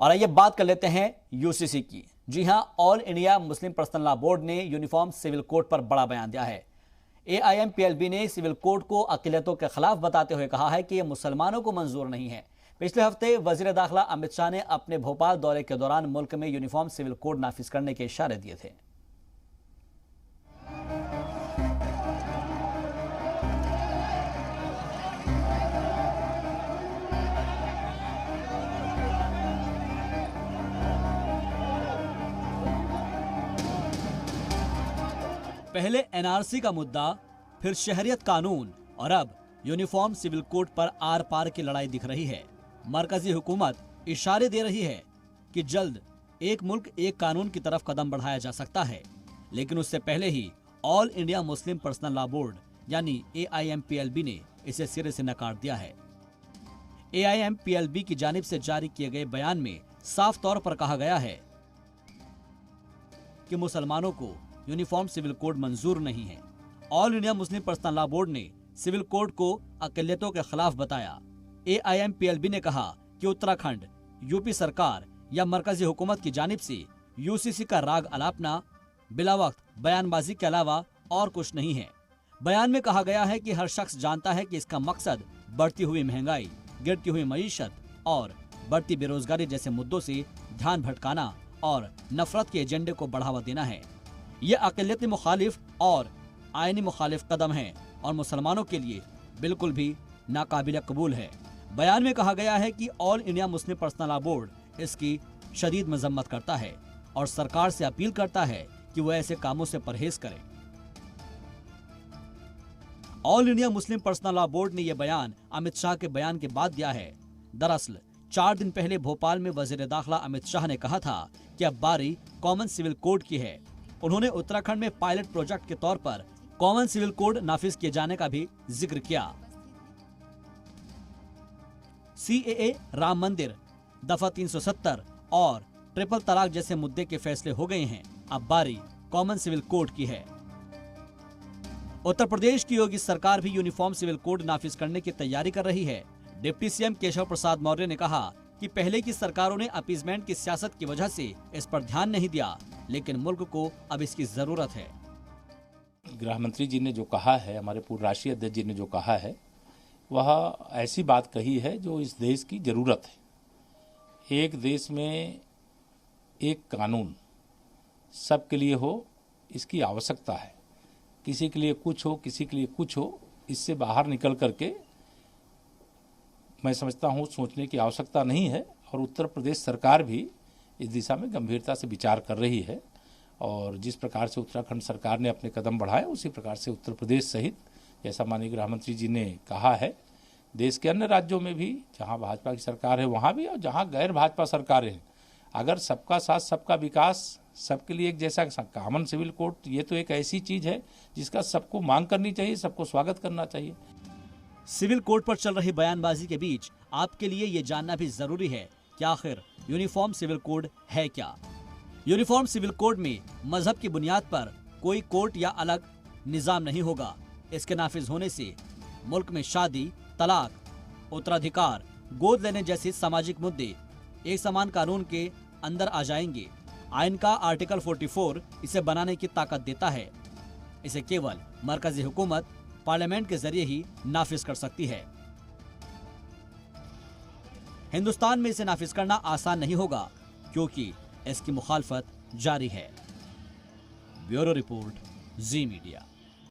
और आइए बात कर लेते हैं यूसीसी की। जी हां, all India Muslim Personal Law board ने यूनिफॉर्म सिविल कोड पर बड़ा बयान दिया है। एआईएमपीएलबी ने सिविल कोड को अक़लियतों के खिलाफ बताते हुए कहा है कि यह मुसलमानों को मंजूर नहीं है। पिछले हफ्ते वजीर दाखिला अमित शाह ने अपने भोपाल दौरे के दौरान मुल्क में यूनिफॉर्म सिविल कोड नाफिज करने के इशारे दिए थे। पहले एनआरसी का मुद्दा, फिर शहरियत कानून और अब यूनिफॉर्म सिविल कोड पर आर पार की लड़ाई दिख रही है। मरकजी हुकूमत इशारे दे रही है कि जल्द एक मुल्क एक कानून की तरफ कदम बढ़ाया जा सकता है, लेकिन उससे पहले ही All India Muslim Personal Law Board यानी एआईएमपीएलबी ने इसे सिरे से नकार दिया है। एआईएमपीएलबी की जानिब से जारी किए गए बयान में साफ तौर पर कहा गया है कि मुसलमानों को यूनिफॉर्म सिविल कोड मंजूर नहीं है। All India Muslim Personal Law board ने सिविल कोड को अक़लियतों के खिलाफ बताया। एआईएमपीएलबी ने कहा कि उत्तराखंड, यूपी सरकार या मरकजी हुकूमत की जानिब से यूसीसी का राग अलापना बिला वक्त बयानबाजी के अलावा और कुछ नहीं है। बयान में कहा गया है कि हर शख्स जानता है कि इसका मकसद बढ़ती हुई महंगाई, गिरती हुई मईशत और बढ़ती बेरोजगारी जैसे मुद्दों से ध्यान भटकाना और नफरत के एजेंडे को बढ़ावा देना है। ये अक़लियती मुखालिफ और आईनी मुखालिफ कदम है और मुसलमानों के लिए बिल्कुल भी नाकाबिल कबूल है। बयान में कहा गया है कि all India Muslim Personal Law board इसकी शदीद मजम्मत करता है और सरकार से अपील करता है कि वह ऐसे कामों से परहेज करे। All India Muslim Personal Law board ने यह बयान अमित शाह के बयान के बाद दिया है। दरअसल 4 दिन पहले भोपाल में वजीर दाखिला अमित शाह ने कहा था कि अब बारी कॉमन सिविल कोड की है। उन्होंने उत्तराखंड में पायलट प्रोजेक्ट के तौर पर कॉमन सिविल कोड नाफिज किए जाने का भी जिक्र किया। सीएए, राम मंदिर, दफा 370 और ट्रिपल तलाक जैसे मुद्दे के फैसले हो गए हैं। अब बारी कॉमन सिविल कोड की है। उत्तर प्रदेश की योगी सरकार भी यूनिफॉर्म सिविल कोड नाफिज करने की तैयारी कर रही है। डिप्टी सीएम केशव प्रसाद मौर्य ने कहा कि पहले की सरकारों ने अपीजमेंट की सियासत की वजह से इस पर ध्यान नहीं दिया, लेकिन मुल्क को अब इसकी जरूरत है। गृह मंत्री जी ने जो कहा है, हमारे पूर्व राष्ट्रीय अध्यक्ष जी ने जो कहा है, वह ऐसी बात कही है जो इस देश की जरूरत है। एक देश में एक कानून सबके लिए हो, इसकी आवश्यकता है। किसी के लिए कुछ हो, किसी के लिए कुछ हो, इससे बाहर निकल करके मैं समझता हूँ सोचने की आवश्यकता नहीं है। और उत्तर प्रदेश सरकार भी इस दिशा में गंभीरता से विचार कर रही है और जिस प्रकार से उत्तराखंड सरकार ने अपने कदम बढ़ाए, उसी प्रकार से उत्तर प्रदेश सहित, जैसा माननीय गृह मंत्री जी ने कहा है, देश के अन्य राज्यों में भी जहां भाजपा की सरकार है वहां भी, और जहां गैर भाजपा सरकारें हैं, अगर सबका साथ सबका विकास, सबके लिए एक जैसा कॉमन सिविल कोड, ये तो एक ऐसी चीज है जिसका सबको मांग करनी चाहिए, सबको स्वागत करना चाहिए। सिविल कोड पर चल रही बयानबाजी के बीच आपके लिए ये जानना भी जरूरी है कि आखिर यूनिफॉर्म सिविल कोड है क्या। यूनिफॉर्म सिविल कोड में मजहब की बुनियाद पर कोई कोर्ट या अलग निजाम नहीं होगा। इसके नाफिज होने से मुल्क में शादी, तलाक, उत्तराधिकार, गोद लेने जैसे सामाजिक मुद्दे एक समान कानून के अंदर आ जाएंगे। आइन का आर्टिकल 44 इसे बनाने की ताकत देता है। इसे केवल मरकजी हुकूमत पार्लियामेंट के जरिए ही नाफिज कर सकती है। हिंदुस्तान में इसे नाफिज करना आसान नहीं होगा क्योंकि इसकी मुखालफत जारी है। ब्यूरो रिपोर्ट, जी मीडिया।